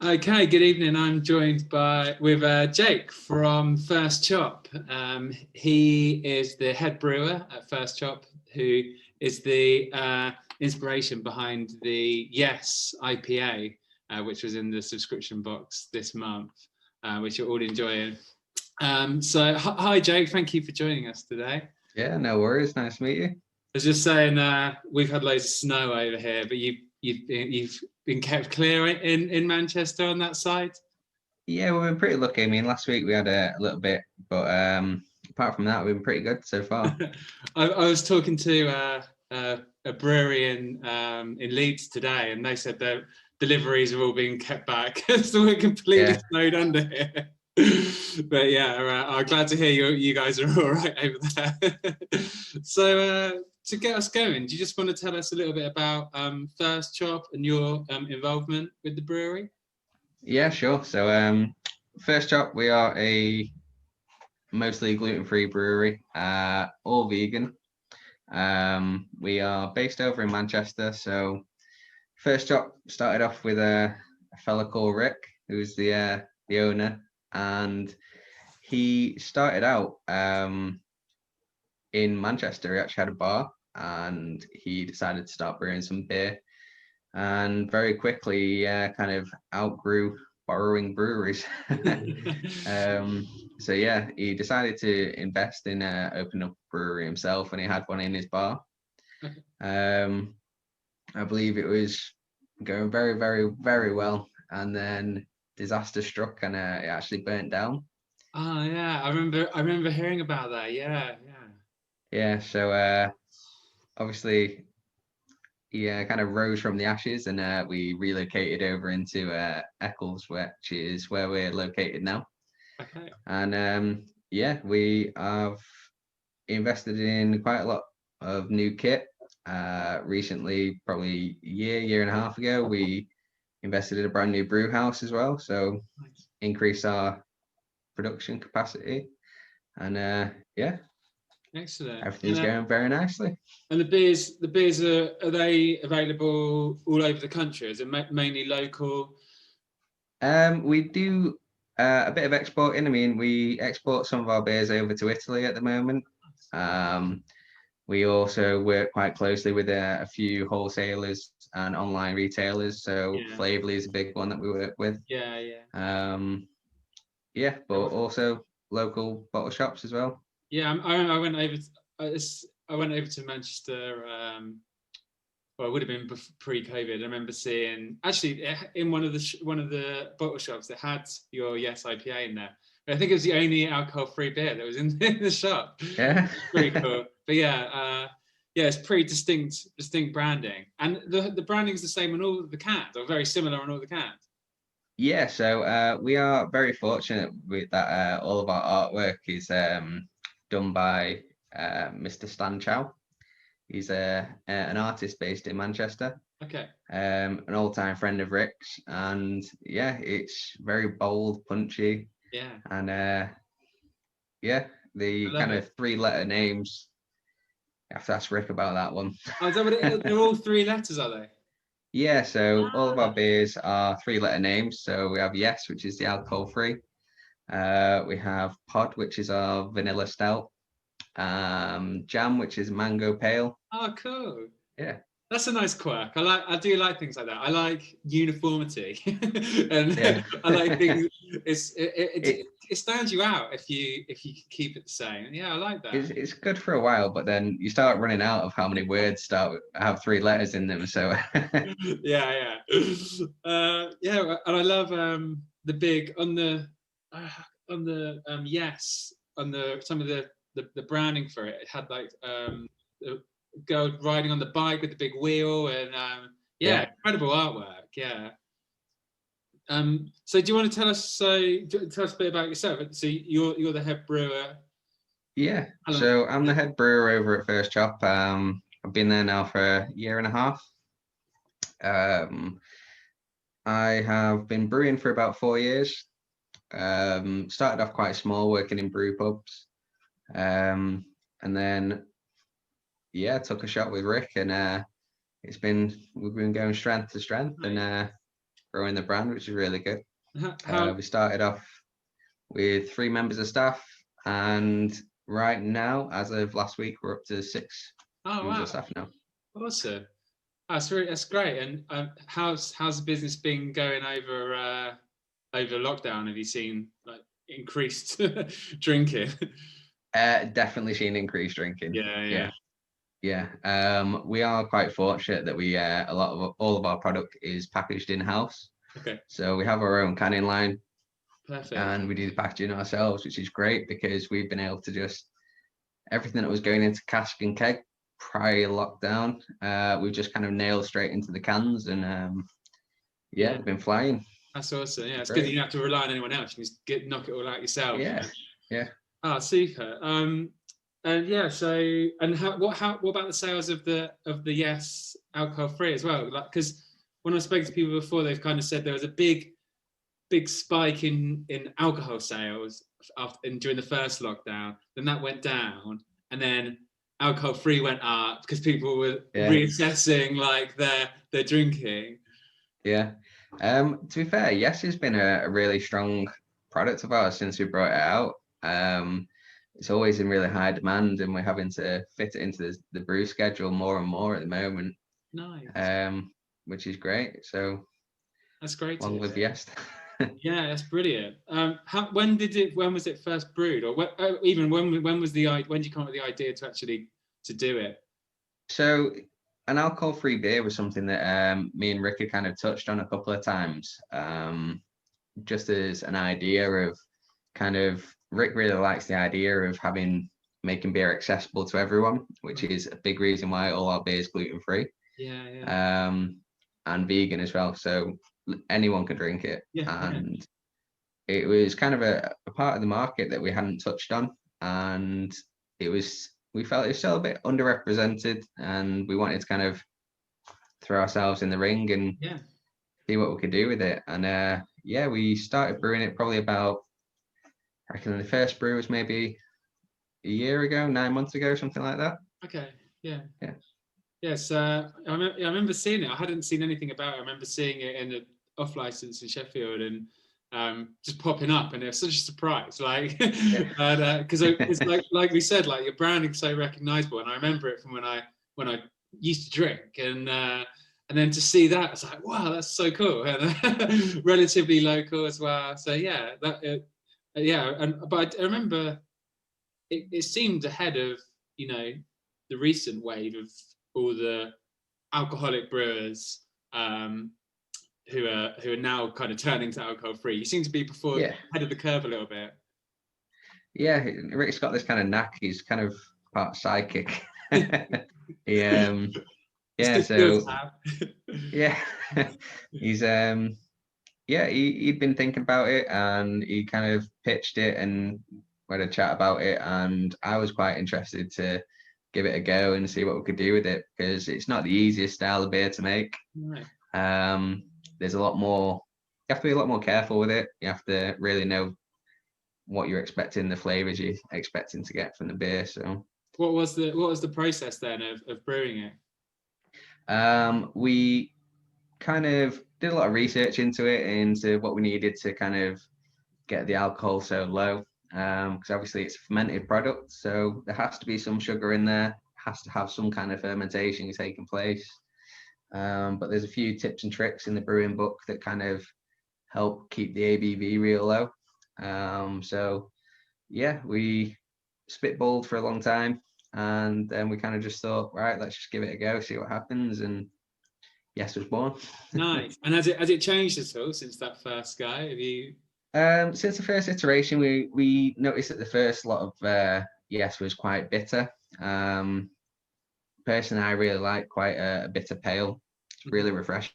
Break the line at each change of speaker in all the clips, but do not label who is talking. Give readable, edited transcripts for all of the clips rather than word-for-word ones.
Okay, good evening. I'm joined with Jake from First Chop. He is the head brewer at First Chop, who is the inspiration behind the YES IPA, which was in the subscription box this month, which you're all enjoying. Hi Jake, thank you for joining us today.
Yeah, no worries. Nice to meet you.
I was just saying, we've had loads of snow over here, but you've been kept clear in Manchester on that side.
Yeah, we've been pretty lucky. I mean, last week we had a little bit, but apart from that, we've been pretty good so far.
I was talking to a brewery in Leeds today, and they said their deliveries are all being kept back, so we're completely snowed under here. But yeah, I'm glad to hear you guys are all right over there. So to get us going, do you just want to tell us a little bit about First Chop and your involvement with the brewery?
Yeah, sure. So First Chop, we are a mostly gluten-free brewery, all vegan. We are based over in Manchester. So First Chop started off with a fella called Rick, who's the owner, and he started out in Manchester. He actually had a bar, and he decided to start brewing some beer. And very quickly, kind of outgrew borrowing breweries. So yeah, he decided to invest in opening up a brewery himself, and he had one in his bar. I believe it was going very, very, very well, and then disaster struck, and it actually burnt down.
Oh yeah, I remember hearing about that. Yeah.
Yeah, so obviously he kind of rose from the ashes, and we relocated over into Eccles, which is where we're located now.
Okay.
And yeah, we have invested in quite a lot of new kit. Recently, probably a year and a half ago, we invested in a brand new brew house as well. So increase our production capacity. And yeah,
Excellent.
everything's going very nicely.
And the beers are they available all over the country? Is it mainly local?
We do a bit of exporting. I mean, we export some of our beers over to Italy at the moment. We also work quite closely with a few wholesalers and online retailers. So Flavorly is a big one that we work with. Yeah, but also local bottle shops as well.
Yeah, I went over. I went over to Manchester. Well, it would have been pre-COVID. I remember seeing actually in one of the bottle shops that had your YES IPA in there. I think it was the only alcohol-free beer that was in the shop.
Yeah,
pretty cool. But yeah, it's pretty distinct branding, and the branding is the same on all the cans, or very similar on all the cans.
Yeah, so we are very fortunate with that. All of our artwork is done by Mr. Stan Chow. He's an artist based in Manchester.
Okay.
An old-time friend of Rick's, and yeah, it's very bold, punchy.
Yeah.
And yeah, the kind of three-letter names. You have to ask Rick about that one.
Oh, is that what they're all three letters, are they?
Yeah, so all of our beers are three-letter names. So we have YES, which is the alcohol-free. We have Pod, which is our vanilla stout. Jam, which is mango pale.
Oh, cool.
Yeah.
That's a nice quirk. I do like things like that. I like uniformity, and I like things. It stands you out if you keep it the same. Yeah, I like that.
It's good for a while, but then you start running out of how many words have three letters in them. So
yeah, and I love the big on the YES on the some of the branding for it. It had like the girl riding on the bike with the big wheel, and incredible artwork. Yeah. So do you want to tell us a bit about yourself? So you're the head brewer.
Yeah. So I'm the head brewer over at First Chop. I've been there now for a year and a half. I have been brewing for about 4 years. Started off quite small, working in brew pubs, and then took a shot with Rick, and we've been going strength to strength, and growing the brand, which is really good.
How
We started off with 3 members of staff, and right now, as of last week, we're up to 6
oh
members
wow,
of staff now.
awesome. That's great. And how's the business been going over lockdown? Have you seen like increased drinking?
Definitely seen increased drinking.
Yeah.
We are quite fortunate that we all of our product is packaged in house.
Okay.
So we have our own canning line.
Perfect.
And we do the packaging ourselves, which is great because we've been able to just everything that was going into cask and keg prior lockdown, we've just kind of nailed straight into the cans, and we've been flying.
That's awesome. Yeah, it's good that you don't have to rely on anyone else. You just knock it all out yourself.
Yeah.
Ah, super. And yeah, so and what about the sales of the YES alcohol free as well? Like, because when I spoke to people before, they've kind of said there was a big spike in alcohol sales during the first lockdown. Then that went down, and then alcohol free went up because people were reassessing like their drinking.
Yeah. To be fair, YES has been a really strong product of ours since we brought it out. It's always in really high demand, and we're having to fit it into the brew schedule more and more at the moment.
Nice.
Which is great. So
that's great.
Long live YES.
Yeah, that's brilliant. When was it first brewed, or when did you come up with the idea to do it?
So an alcohol-free beer was something that me and Rick had kind of touched on a couple of times, just as an idea of kind of Rick really likes the idea of making beer accessible to everyone, which is a big reason why all our beer is gluten-free. And vegan as well, so anyone can drink it. It was kind of a part of the market that we hadn't touched on, and we felt it was still a bit underrepresented, and we wanted to kind of throw ourselves in the ring and see what we could do with it. And we started brewing it probably about, I reckon the first brew was maybe a year ago, 9 months ago, something like that.
Okay. Yes, I remember seeing it. I hadn't seen anything about it. I remember seeing it in the off license in Sheffield, and just popping up, and it was such a surprise. Like, because it's like we said, like your branding's so recognizable, and I remember it from when I used to drink, and then to see that, it's like, wow, that's so cool, and relatively local as well. So but I remember it seemed ahead of the recent wave of all the alcoholic brewers who are now kind of turning to alcohol free. You seem to be ahead of the curve a little bit.
Yeah, Rick's got this kind of knack. He's kind of part psychic. He's he'd been thinking about it, and he kind of pitched it, and we had a chat about it, and I was quite interested to give it a go and see what we could do with it, because it's not the easiest style of beer to make. There's a lot more, you have to be a lot more careful with it. You have to really know what you're expecting, the flavors you're expecting to get from the beer. So
what was the process then of brewing
it? We kind of did a lot of research into what we needed to kind of get the alcohol so low, because obviously it's a fermented product, so there has to be some sugar in there, has to have some kind of fermentation taking place. But there's a few tips and tricks in the brewing book that kind of help keep the ABV real low. We spitballed for a long time, and then we kind of just thought, right, let's just give it a go, see what happens, and YES was born.
Nice. And has it changed at all since that first guy? Have you?
Since the first iteration, we noticed that the first lot of YES was quite bitter. Personally, I really like quite a bitter pale. It's really refreshing.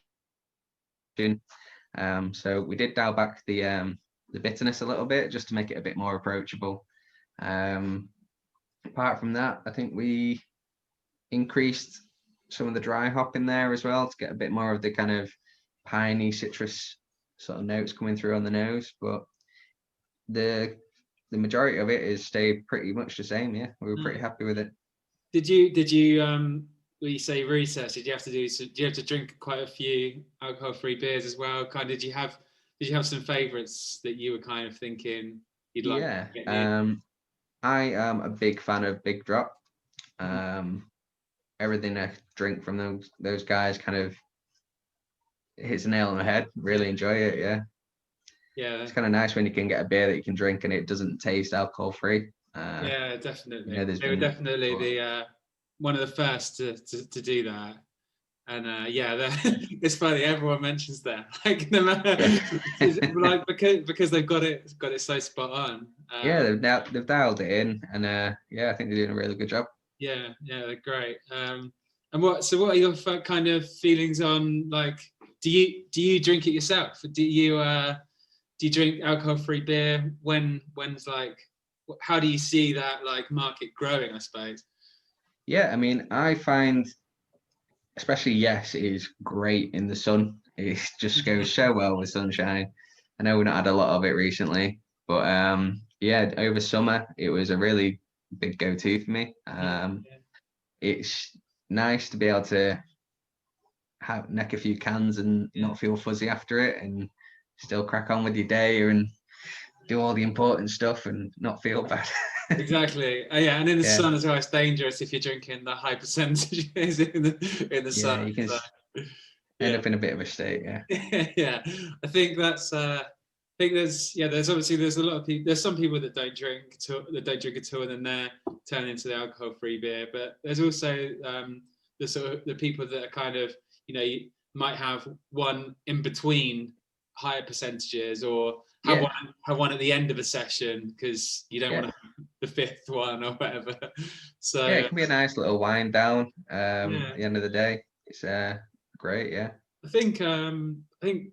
So we did dial back the bitterness a little bit just to make it a bit more approachable. Apart from that, I think we increased some of the dry hop in there as well to get a bit more of the kind of piney citrus sort of notes coming through on the nose. But the majority of it is stayed pretty much the same. Yeah, we were pretty happy with it.
Did you you say research, did you have to do? So, do you have to drink quite a few alcohol-free beers as well? Kind of, did you have some favourites that you were kind of thinking you'd like
Yeah.
to get near?
I am a big fan of Big Drop. Everything I drink from those guys kind of hits a nail on the head. Really enjoy it. Yeah.
Yeah,
It's kind of nice when you can get a beer that you can drink and it doesn't taste alcohol free.
yeah, definitely.
There's
They were
been,
definitely
but
the one of the first to do that. And yeah, it's funny. Everyone mentions that, like no matter,
yeah,
like because they've got it so spot on.
yeah, they've dialed it in, and yeah, I think they're doing a really good job.
Yeah, they're great. And what are your kind of feelings on, like, do you drink it yourself? Do you drink alcohol-free beer? When's like, how do you see that like market growing, I suppose?
Yeah, I mean, I find especially Yes is great in the sun. It just goes so well with sunshine. I know we've not had a lot of it recently, but yeah, over summer it was a really big go-to for me. It's nice to be able to neck a few cans and not feel fuzzy after it, and still crack on with your day and do all the important stuff and not feel bad.
Exactly. Yeah, and in the
Yeah,
sun as well, it's dangerous if you're drinking the high percentages in the
yeah,
sun.
you can
So,
end
yeah.
up in a bit of a state. Yeah,
Yeah, I think that's. I think there's obviously there's a lot of people. There's some people that don't drink at all, and then they're turning into the alcohol-free beer. But there's also the sort of the people that are kind of, you might have one in between higher percentages, or
yeah,
have one at the end of a session because you don't want
yeah,
to have the fifth one or whatever.
yeah.
So
It can be a nice little wind down.
yeah,
At the end of the day, it's great. Yeah,
I think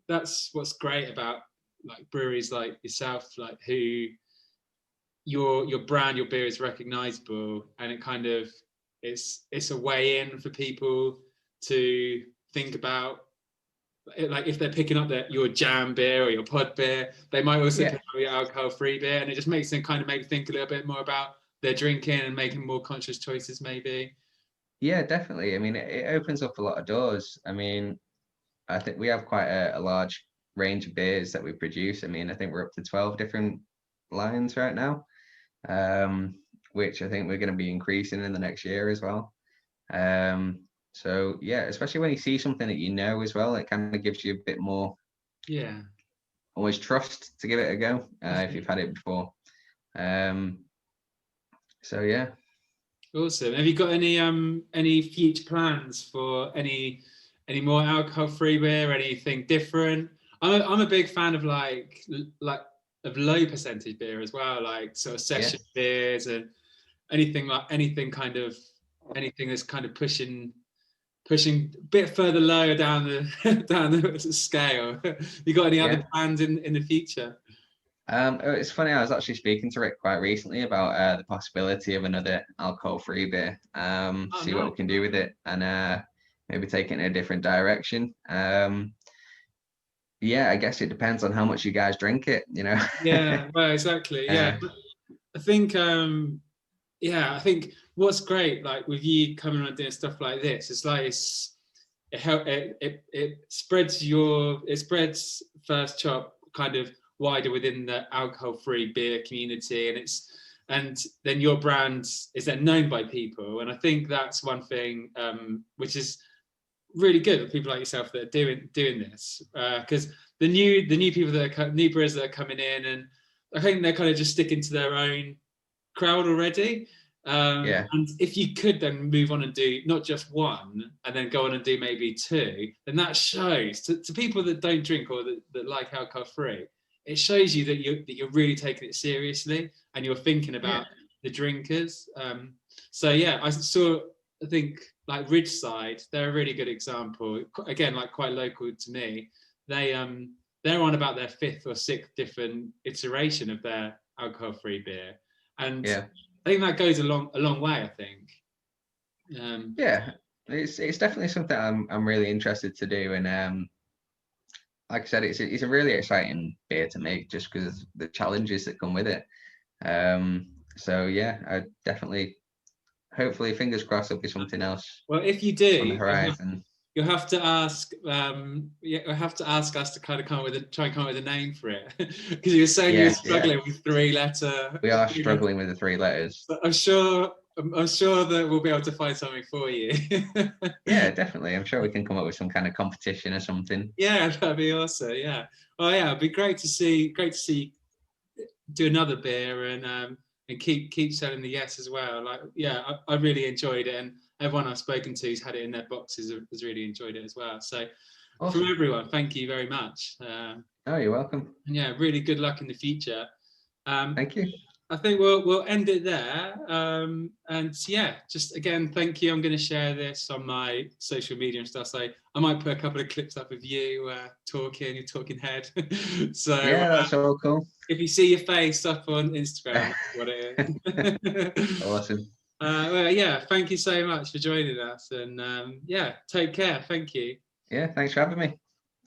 that's what's great about like breweries like yourself, like who your brand, your beer is recognizable, and it kind of it's a way in for people to think about, like if they're picking up your jam beer or your pod beer, they might also
yeah,
pick up your alcohol-free beer, and it just makes them kind of maybe think a little bit more about their drinking and making more conscious choices, maybe.
yeah. Definitely. I mean, it opens up a lot of doors. I mean, I think we have quite a large range of beers that we produce. I mean, I think we're up to 12 different lines right now, um, which I think we're going to be increasing in the next year as well. So yeah, especially when you see something that you know as well, it kind of gives you a bit more
Yeah,
always trust to give it a go if you've had it before. Um, so yeah,
awesome. Have you got any future plans for any more alcohol-free beer? Anything different? I'm a big fan of like of low percentage beer as well, like sort of
yeah,
session beers, and anything that's kind of pushing a bit further lower down the down the scale. You got any other
yeah.
plans in the future?
It's funny. I was actually speaking to Rick quite recently about the possibility of another alcohol-free beer.
Oh,
See what
nice.
we can do with it, and maybe take it in a different direction. Yeah, I guess it depends on how much you guys drink it.
Yeah, well, exactly. Yeah,
uh,
I think yeah, I think what's great, like with you coming on doing stuff like this, it's like it spreads First Chop kind of wider within the alcohol-free beer community, and then your brand is then known by people, and I think that's one thing which is really good with people like yourself that are doing this, because the new people that are new brewers that are coming in, and I think they're kind of just sticking to their own crowd already.
yeah,
And if you could then move on and do not just one, and then go on and do maybe two, then that shows to people that don't drink or that like alcohol free. It shows you that you're really taking it seriously and you're thinking
yeah,
about the drinkers. So yeah, I think like Ridgeside, they're a really good example. Again, like quite local to me. They they're on about their fifth or sixth different iteration of their alcohol-free beer, and
yeah,
I think that goes a long way. I think.
yeah. It's definitely something I'm really interested to do, and like I said, it's a really exciting beer to make just because of the challenges that come with it. So yeah, I definitely hopefully, fingers crossed, there'll be something else
Well, if you
on the
do,
horizon.
you'll have to ask. You'll have to ask us to kind of try and come up with a name for it, because you were saying you were struggling with 3-letter.
We are struggling with the 3 letters.
But I'm sure that we'll be able to find something for you.
Yeah, definitely. I'm sure we can come up with some kind of competition or something.
Yeah, that'd be awesome. Yeah. Well, yeah, it'd be great to see. Do another beer and keep selling the Yes as well. Like, yeah, I really enjoyed it, and everyone I've spoken to who's had it in their boxes has really enjoyed it as well. So,
Awesome.
from everyone, thank you very much.
Oh, you're welcome.
And yeah, really good luck in the future.
Thank you.
I think we'll end it there. And yeah, just again, thank you. I'm going to share this on my social media and stuff. So I might put a couple of clips up of you talking, your talking head. So
yeah, that's all cool.
If you see your face up on Instagram, that's what it is.
Awesome.
Well, yeah, thank you so much for joining us. And yeah, take care. Thank you.
Yeah, thanks for having me.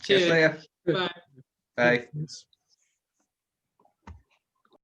Cheers.
See you later.
Bye.
Bye.
Thanks.